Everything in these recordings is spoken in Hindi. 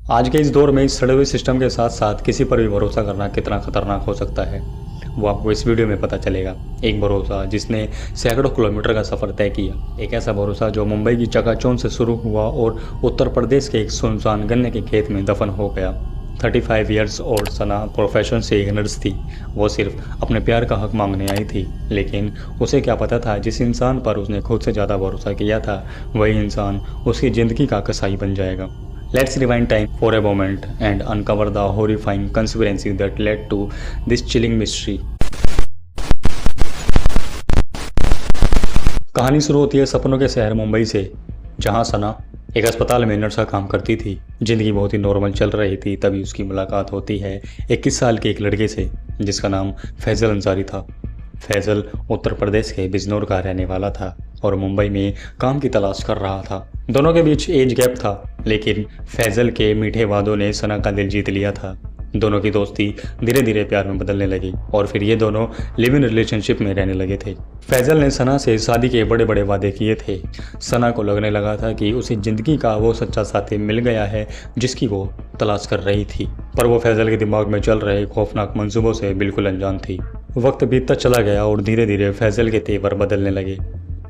आज के इस दौर में इस सड़े हुए सिस्टम के साथ साथ किसी पर भी भरोसा करना कितना खतरनाक हो सकता है वो आपको इस वीडियो में पता चलेगा। एक भरोसा जिसने सैकड़ों किलोमीटर का सफ़र तय किया, एक ऐसा भरोसा जो मुंबई की चकाचौंध से शुरू हुआ और उत्तर प्रदेश के एक सुनसान गन्ने के खेत में दफन हो गया। 35 ईयर्स ओल्ड सना प्रोफेशन से एक नर्स थी। वो सिर्फ अपने प्यार का हक मांगने आई थी, लेकिन उसे क्या पता था जिस इंसान पर उसने खुद से ज़्यादा भरोसा किया था वही इंसान उसकी ज़िंदगी का कसाई बन जाएगा। Let's rewind time for a moment and uncover the horrifying conspiracy that led to this chilling mystery. कहानी शुरू होती है सपनों के शहर मुंबई से, जहां सना एक अस्पताल में नर्स का काम करती थी। जिंदगी बहुत ही नॉर्मल चल रही थी, तभी उसकी मुलाकात होती है 21 साल के एक लड़के से जिसका नाम फैजल अंसारी था। फैजल उत्तर प्रदेश के बिजनौर का रहने वाला था और मुंबई में काम की तलाश कर रहा था। दोनों के बीच एज गैप था, लेकिन फैजल के मीठे वादों ने सना का दिल जीत लिया था। दोनों की दोस्ती धीरे धीरे प्यार में बदलने लगी और फिर ये दोनों लिव इन रिलेशनशिप में रहने लगे थे। फैजल ने सना से शादी के बड़े बड़े वादे किए थे। सना को लगने लगा था कि उसे ज़िंदगी का वो सच्चा साथी मिल गया है जिसकी वो तलाश कर रही थी, पर वो फैजल के दिमाग में चल रहे खौफनाक मंसूबों से बिल्कुल अनजान थी। वक्त बीतता चला गया और धीरे धीरे फैजल के तेवर बदलने लगे।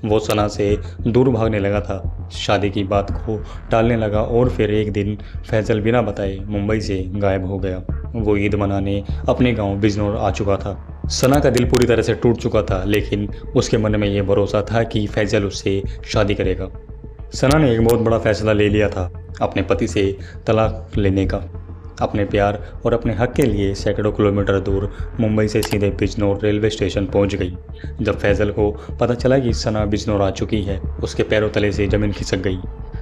वो सना से दूर भागने लगा था, शादी की बात को टालने लगा और फिर एक दिन फैजल बिना बताए मुंबई से गायब हो गया। वो ईद मनाने अपने गांव बिजनौर आ चुका था। सना का दिल पूरी तरह से टूट चुका था, लेकिन उसके मन में ये भरोसा था कि फैजल उससे शादी करेगा। सना ने एक बहुत बड़ा फैसला ले लिया था, अपने पति से तलाक लेने का। अपने प्यार और अपने हक के लिए सैकड़ों किलोमीटर दूर मुंबई से सीधे बिजनौर रेलवे स्टेशन पहुंच गई। जब फैजल को पता चला कि सना बिजनौर आ चुकी है, उसके पैरों तले से ज़मीन खिसक गई।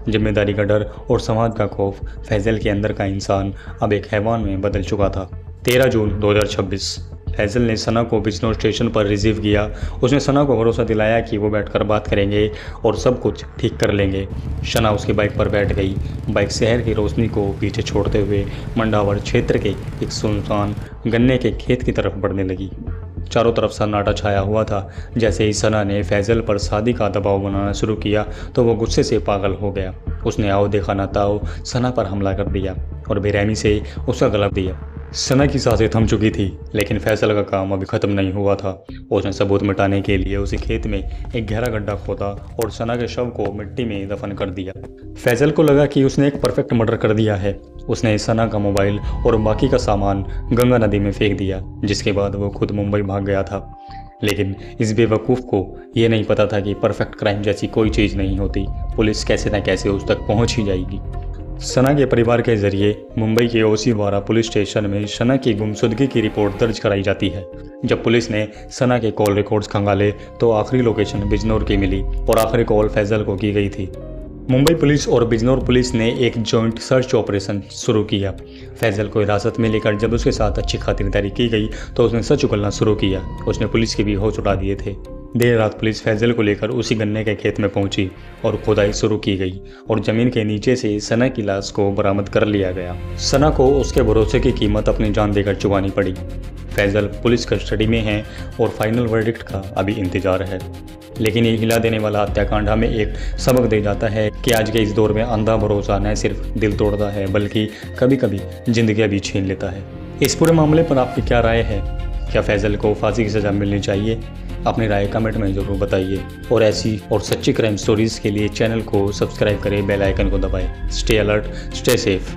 जिम्मेदारी का डर और समाज का खौफ फैजल के अंदर का इंसान अब एक हैवान में बदल चुका था। 13 जून 2026 फैजल ने सना को बिजनौर स्टेशन पर रिसीव किया। उसने सना को भरोसा दिलाया कि वो बैठकर बात करेंगे और सब कुछ ठीक कर लेंगे। सना उसकी बाइक पर बैठ गई। बाइक शहर की रोशनी को पीछे छोड़ते हुए मंडावर क्षेत्र के एक सुनसान गन्ने के खेत की तरफ बढ़ने लगी। चारों तरफ सन्नाटा छाया हुआ था। जैसे ही सना ने फैजल पर शादी का दबाव बनाना शुरू किया तो वो गुस्से से पागल हो गया। उसने आओ देखा ना ताओ सना पर हमला कर दिया और बेरहमी से उसका गला दिया। सना की सांसें थम चुकी थी, लेकिन फैजल का काम अभी ख़त्म नहीं हुआ था। उसने सबूत मिटाने के लिए उसे खेत में एक गहरा गड्ढा खोदा और सना के शव को मिट्टी में दफन कर दिया। फैजल को लगा कि उसने एक परफेक्ट मर्डर कर दिया है। उसने सना का मोबाइल और बाकी का सामान गंगा नदी में फेंक दिया, जिसके बाद वो खुद मुंबई भाग गया था। लेकिन इस बेवकूफ़ को ये नहीं पता था कि परफेक्ट क्राइम जैसी कोई चीज़ नहीं होती। पुलिस कैसे न कैसे उस तक पहुँच ही जाएगी। सना के परिवार के जरिए मुंबई के ओसीवाड़ा पुलिस स्टेशन में सना की गुमशुदगी की रिपोर्ट दर्ज कराई जाती है। जब पुलिस ने सना के कॉल रिकॉर्ड्स खंगाले तो आखिरी लोकेशन बिजनौर की मिली और आखिरी कॉल फैजल को की गई थी। मुंबई पुलिस और बिजनौर पुलिस ने एक जॉइंट सर्च ऑपरेशन शुरू किया। फैजल को हिरासत में लेकर जब उसके साथ अच्छी खातिरदारी की गई तो उसने सच उगलना शुरू किया। उसने पुलिस के भी होश उड़ा दिए थे। देर रात पुलिस फैजल को लेकर उसी गन्ने के खेत में पहुंची और खुदाई शुरू की गई और जमीन के नीचे से सना की लाश को बरामद कर लिया गया। सना को उसके भरोसे की कीमत अपनी जान देकर चुकानी पड़ी। फैजल पुलिस कस्टडी में है और फाइनल वर्डिक्ट का अभी इंतजार है। लेकिन ये हिला देने वाला हत्याकांड हमें एक सबक दे जाता है कि आज के इस दौर में अंधा भरोसा न सिर्फ दिल तोड़ता है बल्कि कभी कभी जिंदगी भी छीन लेता है। इस पूरे मामले पर आपकी क्या राय है? क्या फैजल को फांसी की सज़ा मिलनी चाहिए? अपनी राय कमेंट में ज़रूर बताइए और ऐसी और सच्ची क्राइम स्टोरीज़ के लिए चैनल को सब्सक्राइब करें, बेल आइकन को दबाएं। Stay alert, stay safe.